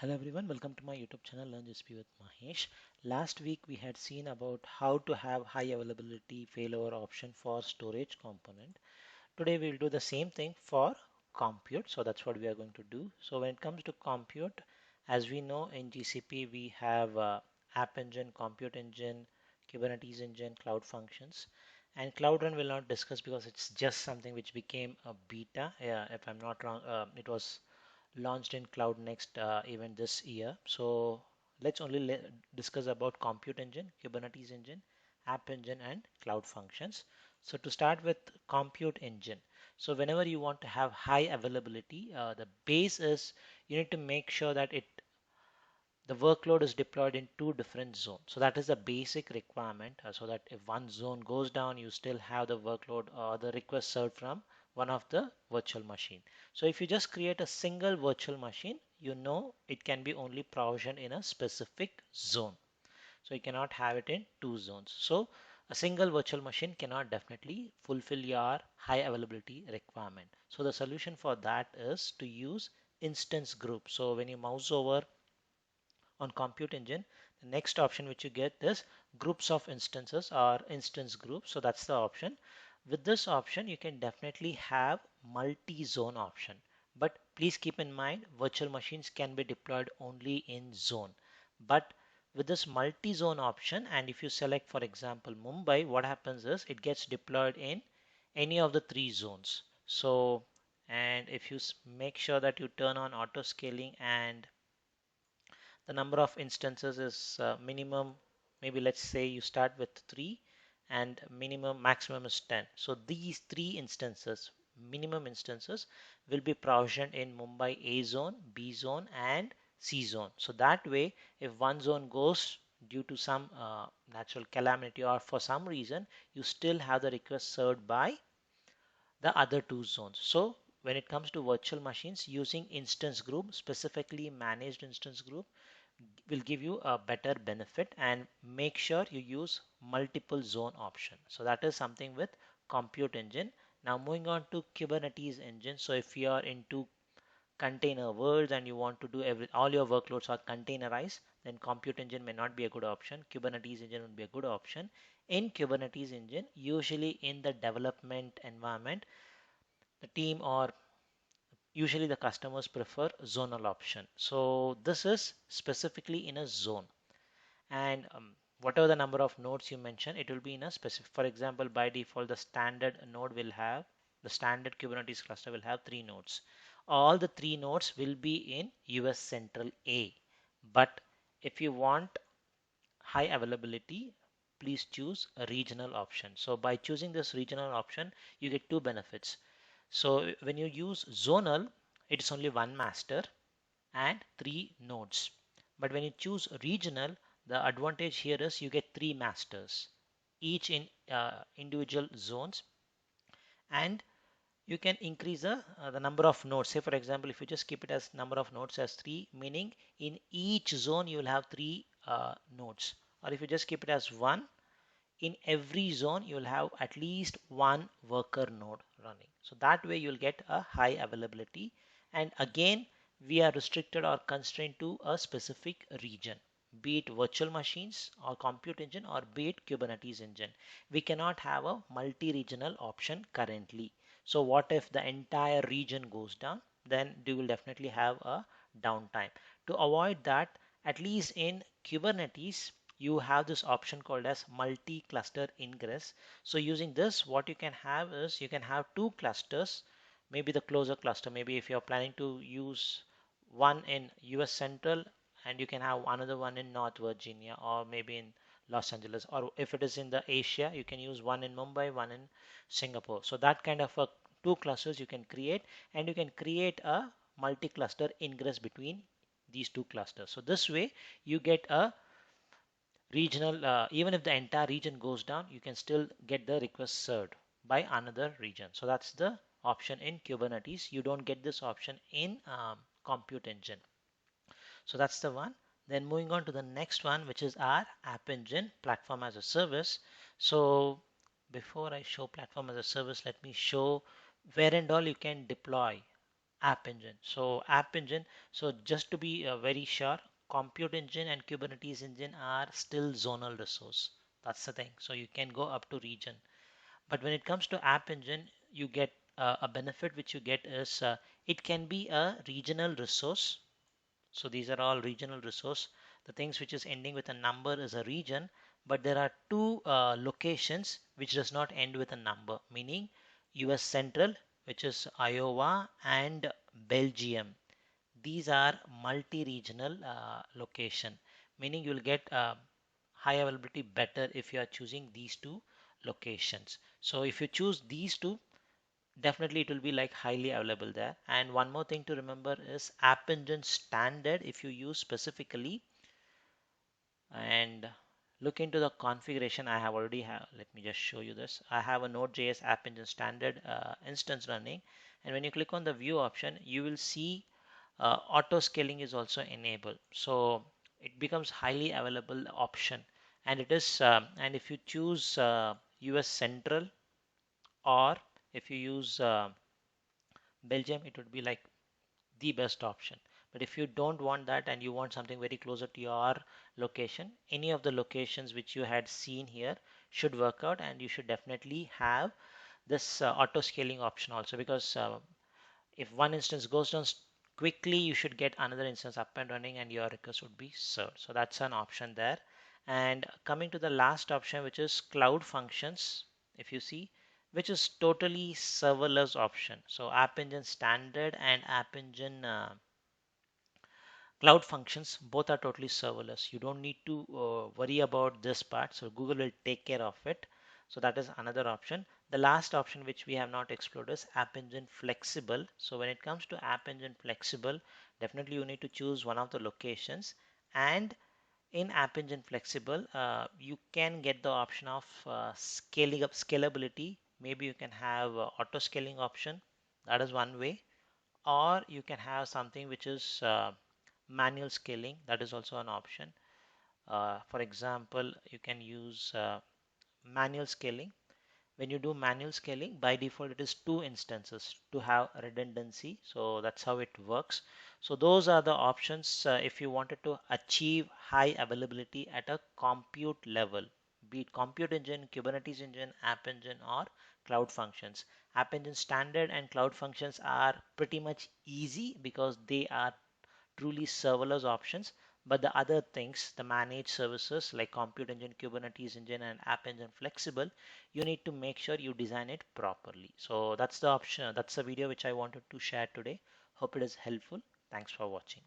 Hello everyone, welcome to my YouTube channel Learn GSP with Mahesh. Last week we had seen about how to have high availability failover option for storage component. Today we will do the same thing for compute. So that's what we are going to do. So when it comes to compute, as we know in GCP we have App Engine, Compute Engine, Kubernetes Engine, Cloud Functions. And Cloud Run will not discuss because it's just something which became a beta. If I'm not wrong, it was launched in Cloud Next event this year. So let's only discuss about Compute Engine, Kubernetes Engine, App Engine, and Cloud Functions. So to start with Compute Engine. So whenever you want to have high availability, the base is you need to make sure that the workload is deployed in two different zones. So that is the basic requirement so that if one zone goes down, you still have the workload or the request served from one of the virtual machine. So if you just create a single virtual machine, you know it can be only provisioned in a specific zone. So you cannot have it in two zones. So a single virtual machine cannot definitely fulfill your high availability requirement. So the solution for that is to use instance group. So when you mouse over on Compute Engine, the next option which you get is groups of instances or instance groups. So that's the option. With this option, you can definitely have multi-zone option. But please keep in mind, virtual machines can be deployed only in zone. But with this multi-zone option, and if you select, for example, Mumbai, what happens is it gets deployed in any of the three zones. So, and if you make sure that you turn on auto scaling and the number of instances is minimum, maybe let's say you start with 3 and maximum is 10. So these three instances, minimum instances, will be provisioned in Mumbai A zone, B zone, and C zone. So that way, if one zone goes due to some natural calamity or for some reason, you still have the request served by the other two zones. So when it comes to virtual machines, using instance group, specifically managed instance group, will give you a better benefit, and make sure you use multiple zone option. So that is something with Compute Engine. Now moving on to Kubernetes Engine. So if you are into container worlds and you want to do all your workloads are containerized, then Compute Engine may not be a good option. Kubernetes Engine would be a good option. In Kubernetes Engine, usually in the development environment, the team or usually the customers prefer zonal option. So this is specifically in a zone, and whatever the number of nodes you mention, it will be in a specific. For example, by default, the standard Kubernetes cluster will have 3 nodes. All the 3 nodes will be in US Central A. But if you want high availability, please choose a regional option. So by choosing this regional option, you get two benefits. So when you use zonal, it's only one master and 3 nodes. But when you choose regional, the advantage here is you get 3 masters, each in individual zones, and you can increase the number of nodes. Say for example, if you just keep it as number of nodes as 3, meaning in each zone you will have 3 nodes. Or if you just keep it as 1, in every zone you will have at least one worker node running. So that way you will get a high availability, and again we are restricted or constrained to a specific region, be it virtual machines or Compute Engine or be it Kubernetes Engine. We cannot have a multi-regional option currently. So what if the entire region goes down? Then you will definitely have a downtime. To avoid that, at least in Kubernetes you have this option called as multi-cluster ingress. So using this, what you can have is you can have 2 clusters, maybe the closer cluster, maybe if you're planning to use one in US Central, and you can have another one in North Virginia or maybe in Los Angeles, or if it is in the Asia, you can use one in Mumbai, one in Singapore. So that kind of a 2 clusters you can create, and you can create a multi-cluster ingress between these 2 clusters. So this way you get a regional, even if the entire region goes down, you can still get the request served by another region. So that's the option in Kubernetes. You don't get this option in Compute Engine. So that's the one. Then moving on to the next one, which is our App Engine Platform as a Service. So before I show Platform as a Service, let me show where and all you can deploy App Engine. So App Engine, so just to be very sure, Compute Engine and Kubernetes Engine are still zonal resource. That's the thing. So you can go up to region. But when it comes to App Engine, you get a benefit which you get is it can be a regional resource. So these are all regional resource. The things which is ending with a number is a region, but there are two locations which does not end with a number, meaning US Central, which is Iowa, and Belgium. These are multi-regional location, meaning you will get high availability better if you are choosing these two locations. So if you choose these two, definitely it will be like highly available there. And one more thing to remember is App Engine standard if you use specifically, and look into the configuration. I have already have, let me just show you this. I have a Node.js App Engine standard instance running, and when you click on the view option, you will see auto scaling is also enabled. So it becomes highly available option, and it is and if you choose US Central, or if you use Belgium, it would be like the best option. But if you don't want that and you want something very closer to your location, any of the locations which you had seen here should work out, and you should definitely have this auto scaling option also, because if one instance goes down quickly, you should get another instance up and running and your request would be served. So that's an option there. And coming to the last option, which is Cloud Functions, if you see, which is totally serverless option. So App Engine Standard and App Engine Cloud Functions, both are totally serverless. You don't need to worry about this part. So Google will take care of it. So that is another option. The last option which we have not explored is App Engine Flexible. So when it comes to App Engine Flexible, definitely you need to choose one of the locations. And in App Engine Flexible, you can get the option of scaling up scalability. Maybe you can have auto scaling option. That is one way. Or you can have something which is manual scaling. That is also an option. For example, you can use manual scaling. When you do manual scaling, by default it is two instances to have redundancy. So that's how it works. So those are the options if you wanted to achieve high availability at a compute level, be it Compute Engine, Kubernetes Engine, App Engine, or Cloud Functions. App Engine Standard and Cloud Functions are pretty much easy because they are truly serverless options. But the other things, the managed services like Compute Engine, Kubernetes Engine, and App Engine Flexible, you need to make sure you design it properly. So that's the option. That's the video which I wanted to share today. Hope it is helpful. Thanks for watching.